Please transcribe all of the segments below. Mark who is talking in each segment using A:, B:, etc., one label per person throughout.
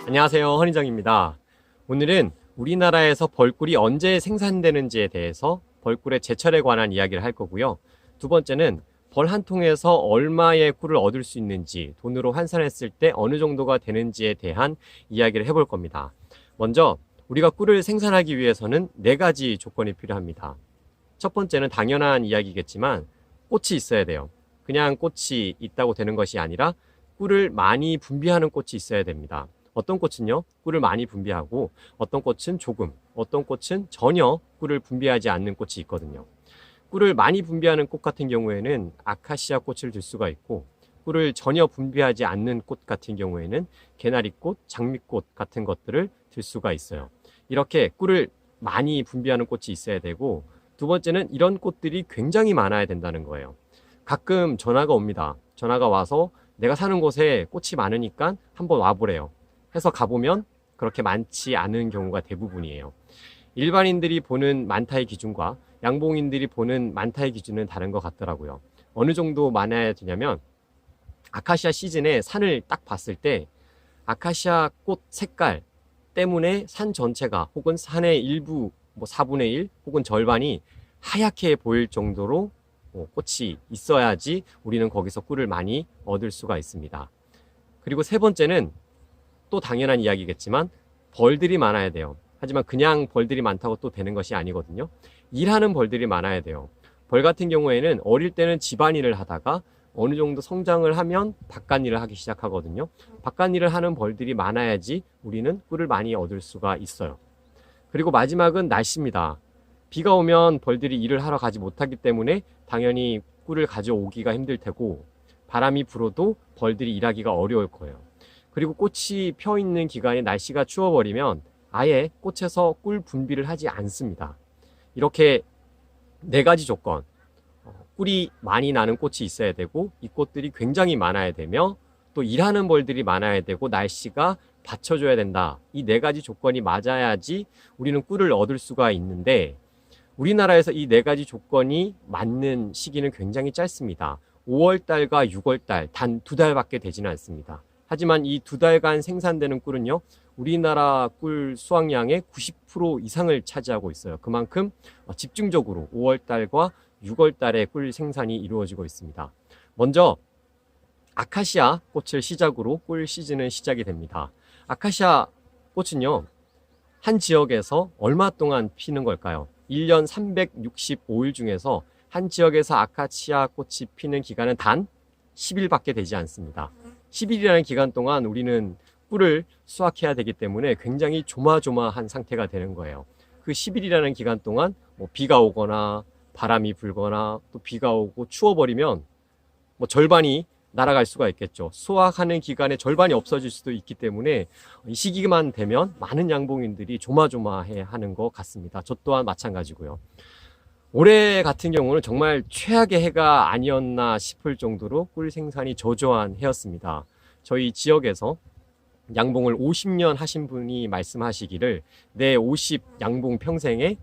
A: 안녕하세요, 허니정입니다. 오늘은 우리나라에서 벌꿀이 언제 생산되는지에 대해서 벌꿀의 제철에 관한 이야기를 할 거고요. 두 번째는 벌 한 통에서 얼마의 꿀을 얻을 수 있는지, 돈으로 환산했을 때 어느 정도가 되는지에 대한 이야기를 해볼 겁니다. 먼저 우리가 꿀을 생산하기 위해서는 4가지 조건이 필요합니다. 첫 번째는 당연한 이야기겠지만 꽃이 있어야 돼요. 그냥 꽃이 있다고 되는 것이 아니라 꿀을 많이 분비하는 꽃이 있어야 됩니다. 어떤 꽃은요, 꿀을 많이 분비하고 어떤 꽃은 조금, 어떤 꽃은 전혀 꿀을 분비하지 않는 꽃이 있거든요. 꿀을 많이 분비하는 꽃 같은 경우에는 아카시아 꽃을 들 수가 있고, 꿀을 전혀 분비하지 않는 꽃 같은 경우에는 개나리꽃, 장미꽃 같은 것들을 들 수가 있어요. 이렇게 꿀을 많이 분비하는 꽃이 있어야 되고, 두 번째는 이런 꽃들이 굉장히 많아야 된다는 거예요. 가끔 전화가 옵니다. 전화가 와서 내가 사는 곳에 꽃이 많으니까 한번 와보래요. 해서 가보면 그렇게 많지 않은 경우가 대부분이에요. 일반인들이 보는 많다의 기준과 양봉인들이 보는 많다의 기준은 다른 것 같더라고요. 어느 정도 많아야 되냐면, 아카시아 시즌에 산을 딱 봤을 때 아카시아 꽃 색깔 때문에 산 전체가, 혹은 산의 일부 4분의 1 혹은 절반이 하얗게 보일 정도로 꽃이 있어야지 우리는 거기서 꿀을 많이 얻을 수가 있습니다. 그리고 세 번째는 또 당연한 이야기겠지만 벌들이 많아야 돼요. 하지만 그냥 벌들이 많다고 또 되는 것이 아니거든요. 일하는 벌들이 많아야 돼요. 벌 같은 경우에는 어릴 때는 집안일을 하다가 어느 정도 성장을 하면 바깥일을 하기 시작하거든요. 바깥일을 하는 벌들이 많아야지 우리는 꿀을 많이 얻을 수가 있어요. 그리고 마지막은 날씨입니다. 비가 오면 벌들이 일을 하러 가지 못하기 때문에 당연히 꿀을 가져오기가 힘들 테고, 바람이 불어도 벌들이 일하기가 어려울 거예요. 그리고 꽃이 펴 있는 기간에 날씨가 추워버리면 아예 꽃에서 꿀 분비를 하지 않습니다. 이렇게 4가지 조건, 꿀이 많이 나는 꽃이 있어야 되고, 이 꽃들이 굉장히 많아야 되며, 또 일하는 벌들이 많아야 되고, 날씨가 받쳐줘야 된다. 이 4가지 조건이 맞아야지 우리는 꿀을 얻을 수가 있는데, 우리나라에서 이 4가지 조건이 맞는 시기는 굉장히 짧습니다. 5월달과 6월달 단 2달밖에 되지는 않습니다. 하지만 이 2달간 생산되는 꿀은요, 우리나라 꿀 수확량의 90% 이상을 차지하고 있어요. 그만큼 집중적으로 5월달과 6월달에 꿀 생산이 이루어지고 있습니다. 먼저 아카시아 꽃을 시작으로 꿀 시즌은 시작이 됩니다. 아카시아 꽃은요, 한 지역에서 얼마 동안 피는 걸까요? 1년 365일 중에서 한 지역에서 아카시아 꽃이 피는 기간은 단 10일밖에 되지 않습니다. 10일이라는 기간 동안 우리는 꿀을 수확해야 되기 때문에 굉장히 조마조마한 상태가 되는 거예요. 그 10일이라는 기간 동안 비가 오거나 바람이 불거나 또 비가 오고 추워버리면 절반이 날아갈 수가 있겠죠. 수확하는 기간에 절반이 없어질 수도 있기 때문에 이 시기만 되면 많은 양봉인들이 조마조마해 하는 것 같습니다. 저 또한 마찬가지고요. 올해 같은 경우는 정말 최악의 해가 아니었나 싶을 정도로 꿀 생산이 저조한 해였습니다. 저희 지역에서 양봉을 50년 하신 분이 말씀하시기를 내 50 양봉 평생에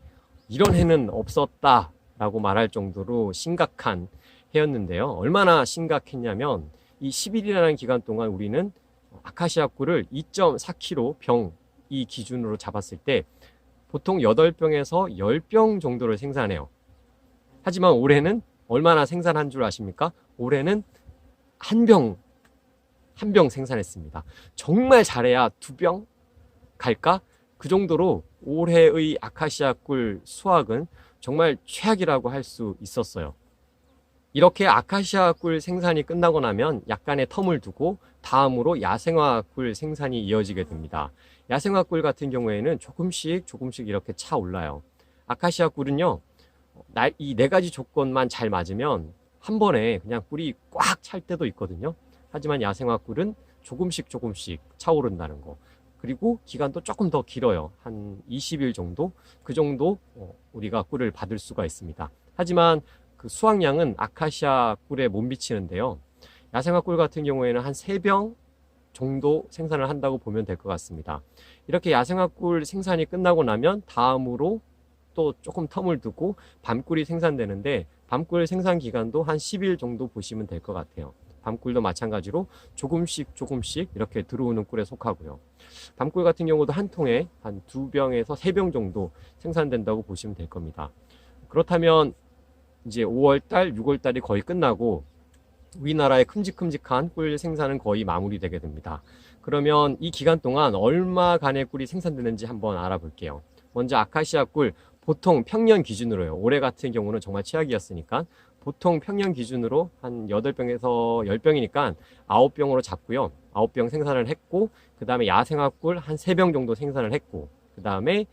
A: 이런 해는 없었다 라고 말할 정도로 심각한 해였는데요. 얼마나 심각했냐면 이 10일이라는 기간 동안 우리는 아카시아 꿀을 2.4kg 병, 이 기준으로 잡았을 때 보통 8병에서 10병 정도를 생산해요. 하지만 올해는 얼마나 생산한 줄 아십니까? 올해는 한 병 생산했습니다. 정말 잘해야 2병 갈까? 그 정도로 올해의 아카시아 꿀 수확은 정말 최악이라고 할 수 있었어요. 이렇게 아카시아 꿀 생산이 끝나고 나면 약간의 텀을 두고 다음으로 야생화 꿀 생산이 이어지게 됩니다. 야생화 꿀 같은 경우에는 조금씩 이렇게 차 올라요. 아카시아 꿀은요, 이 4가지 조건만 잘 맞으면 한 번에 그냥 꿀이 꽉 찰 때도 있거든요. 하지만 야생화 꿀은 조금씩 차오른다는 거. 그리고 기간도 조금 더 길어요. 한 20일 정도? 그 정도 우리가 꿀을 받을 수가 있습니다. 하지만 그 수확량은 아카시아 꿀에 못 미치는데요. 야생화 꿀 같은 경우에는 한 3병 정도 생산을 한다고 보면 될 것 같습니다. 이렇게 야생화 꿀 생산이 끝나고 나면 다음으로 또 조금 텀을 두고 밤꿀이 생산되는데, 밤꿀 생산 기간도 한 10일 정도 보시면 될 것 같아요. 밤꿀도 마찬가지로 조금씩 이렇게 들어오는 꿀에 속하고요. 밤꿀 같은 경우도 한 통에 한 2병에서 3병 정도 생산된다고 보시면 될 겁니다. 그렇다면 이제 5월달, 6월달이 거의 끝나고 우리나라의 큼직큼직한 꿀 생산은 거의 마무리되게 됩니다. 그러면 이 기간 동안 얼마간의 꿀이 생산되는지 한번 알아볼게요. 먼저 아카시아 꿀 보통 평년 기준으로요. 올해 같은 경우는 정말 최악이었으니까 보통 평년 기준으로 한 8병에서 10병이니까 9병으로 잡고요. 9병 생산을 했고, 그 다음에 야생화꿀 한 3병 정도 생산을 했고, 그 다음에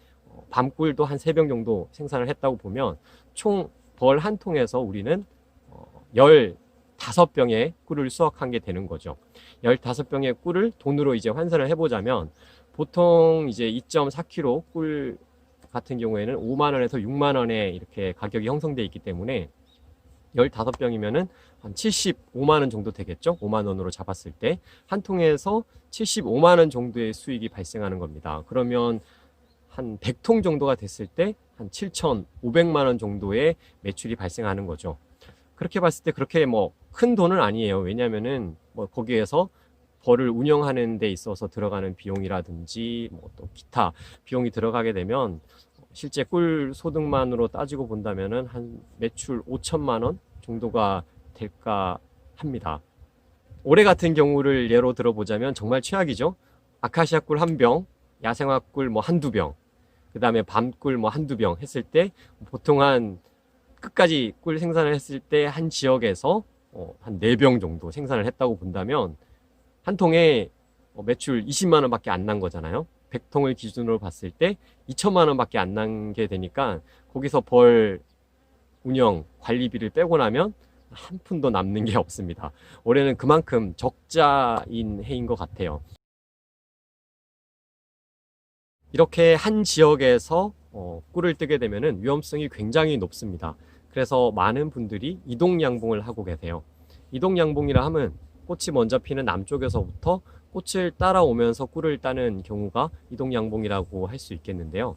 A: 밤꿀도 한 3병 정도 생산을 했다고 보면 총 벌 한 통에서 우리는 15병의 꿀을 수확한 게 되는 거죠. 15병의 꿀을 돈으로 이제 환산을 해보자면 보통 이제 2.4kg 꿀 같은 경우에는 5만 원에서 6만 원에 이렇게 가격이 형성되어 있기 때문에 15병이면은 한 75만 원 정도 되겠죠? 5만 원으로 잡았을 때 한 통에서 75만 원 정도의 수익이 발생하는 겁니다. 그러면 한 100통 정도가 됐을 때 한 7,500만 원 정도의 매출이 발생하는 거죠. 그렇게 봤을 때 그렇게 뭐 큰 돈은 아니에요. 왜냐면은 뭐 거기에서 벌을 운영하는 데 있어서 들어가는 비용이라든지 뭐 또 기타 비용이 들어가게 되면 실제 꿀 소득만으로 따지고 본다면은 한 매출 5천만 원 정도가 될까 합니다. 올해 같은 경우를 예로 들어보자면 정말 최악이죠. 아카시아 꿀 1병, 야생화 꿀 뭐 한두 병, 그 다음에 밤꿀 뭐 한두 병 했을 때 보통 한 끝까지 꿀 생산을 했을 때 한 지역에서 한 4병 정도 생산을 했다고 본다면 한 통에 매출 20만 원밖에 안 난 거잖아요. 100통을 기준으로 봤을 때 2천만 원밖에 안 난 게 되니까 거기서 벌 운영 관리비를 빼고 나면 한 푼도 남는 게 없습니다. 올해는 그만큼 적자인 해인 것 같아요. 이렇게 한 지역에서 꿀을 뜨게 되면 위험성이 굉장히 높습니다. 그래서 많은 분들이 이동양봉을 하고 계세요. 이동양봉이라 하면 꽃이 먼저 피는 남쪽에서부터 꽃을 따라오면서 꿀을 따는 경우가 이동양봉이라고 할 수 있겠는데요.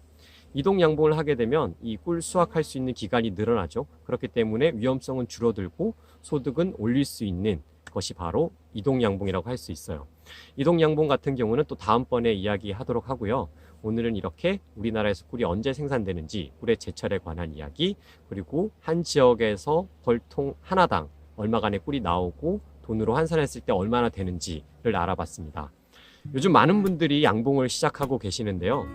A: 이동양봉을 하게 되면 이 꿀 수확할 수 있는 기간이 늘어나죠. 그렇기 때문에 위험성은 줄어들고 소득은 올릴 수 있는 것이 바로 이동양봉이라고 할 수 있어요. 이동양봉 같은 경우는 또 다음번에 이야기하도록 하고요. 오늘은 이렇게 우리나라에서 꿀이 언제 생산되는지, 꿀의 제철에 관한 이야기, 그리고 한 지역에서 벌통 하나당 얼마간의 꿀이 나오고 돈으로 환산했을 때 얼마나 되는지를 알아봤습니다. 요즘 많은 분들이 양봉을 시작하고 계시는데요.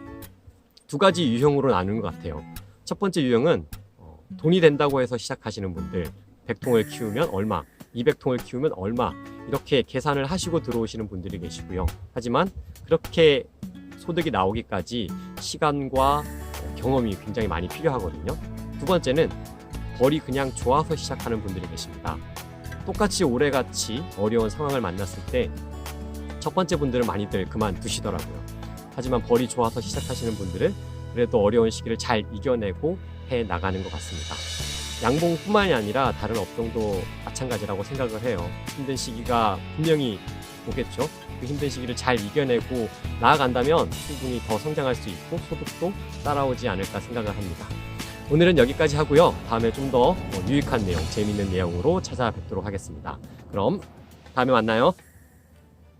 A: 2가지 유형으로 나누는 것 같아요. 첫 번째 유형은 돈이 된다고 해서 시작하시는 분들, 100통을 키우면 얼마, 200통을 키우면 얼마, 이렇게 계산을 하시고 들어오시는 분들이 계시고요. 하지만 그렇게 소득이 나오기까지 시간과 경험이 굉장히 많이 필요하거든요. 두 번째는 벌이 그냥 좋아서 시작하는 분들이 계십니다. 똑같이 올해같이 어려운 상황을 만났을 때 첫 번째 분들은 많이들 그만두시더라고요. 하지만 벌이 좋아서 시작하시는 분들은 그래도 어려운 시기를 잘 이겨내고 해 나가는 것 같습니다. 양봉뿐만이 아니라 다른 업종도 마찬가지라고 생각을 해요. 힘든 시기가 분명히 오겠죠. 그 힘든 시기를 잘 이겨내고 나아간다면 충분히 더 성장할 수 있고 소득도 따라오지 않을까 생각을 합니다. 오늘은 여기까지 하고요. 다음에 좀 더 유익한 내용, 재미있는 내용으로 찾아뵙도록 하겠습니다. 그럼 다음에 만나요.